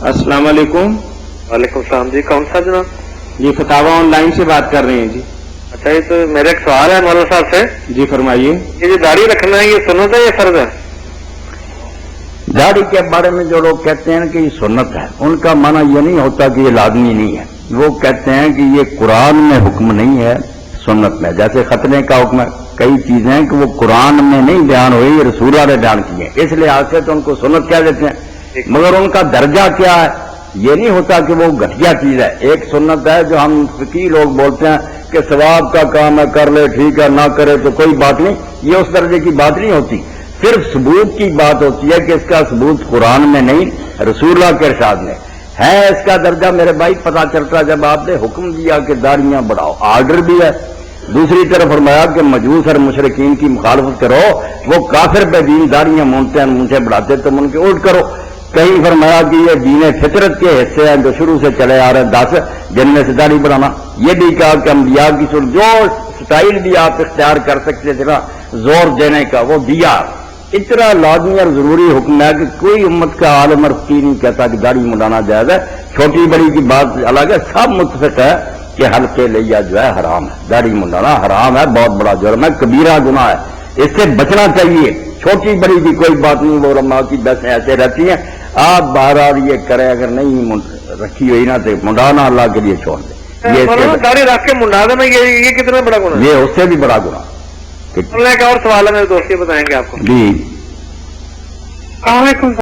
अस्सलाम वालेकुम। वालेकुम सलाम जी, कौन सा जनाब? ये फतावा ऑनलाइन से बात कर रहे हैं जी। अच्छा, ये तो मेरा एक सवाल है मौलाना साहब से। जी फरमाइए। ये जो दाढ़ी रखना है, ये सुन्नत है या फर्ज है? दाढ़ी के बारे में जो लोग कहते हैं कि ये सुन्नत है, उनका माना ये नहीं होता कि ये लाजमी नहीं है। वो कहते हैं कि ये कुरान में हुक्म नहीं है, सुन्नत में। जैसे खतने का हुक्म, कई चीजें हैं कि वो कुरान में नहीं बयान हुई, ये रसूलुल्लाह ने बयान की है, इस लिहाज से तो उनको सुन्नत कह देते हैं। मगर उनका दर्जा क्या है, ये नहीं होता कि वो घटिया चीज है। एक सुन्नत है जो हम फकीह लोग बोलते हैं कि सवाब का काम है, कर ले ठीक है, ना करे तो कोई बात नहीं, ये उस दर्जे की बात नहीं होती। सिर्फ सबूत की बात होती है कि इसका सबूत कुरान में नहीं, रसूलुल्लाह के इरशाद में है। इसका दर्जा मेरे भाई पता चलता जब आपने हुक्म दिया कि दाढ़ियां बढ़ाओ, आर्डर भी है। दूसरी तरफ फरमाया कि मजूस और मुशरिकीन की मुखालफत करो, वो काफिर पे दीन दाढ़ियां मूंदते हैं, मुझे बढ़ाते, तुम उनके उल्ट करो। कहीं फरमाया कि ये दीन फितरत के हिस्से हैं जो शुरू से चले आ रहे हैं, 10 जिनमें से दाढ़ी बढ़ाना। ये भी कहा कि अंबिया की जो स्टाइल भी आप इख्तियार कर सकते थे ना जोर देने का, वो दिया। इतना लाजमी और जरूरी हुक्म है कि कोई उम्मत का आलम और फकीह नहीं कहता कि दाढ़ी मुंडाना जायज है। छोटी बड़ी की बात अलग है, सब मुत्तफिक है कि हल्के लिया जो है हराम है, दाढ़ी मुंडाना हराम है, बहुत बड़ा जुर्म है, कबीरा गुनाह है, इससे बचना चाहिए। छोटी बड़ी की कोई बात नहीं, वो उलमा की बस ऐसे रहती है। आप बहरहाल ये करें, अगर नहीं रखी हुई ना तो मुंडाना अल्लाह के लिए छोड़ दे। ये दाढ़ी रख के मुंडा देना, ये कितना बड़ा गुनाह? ये उससे भी बड़ा गुनाह। एक और सवाल है मेरे दोस्त, ये बताएंगे आपको जी। वालेकुम।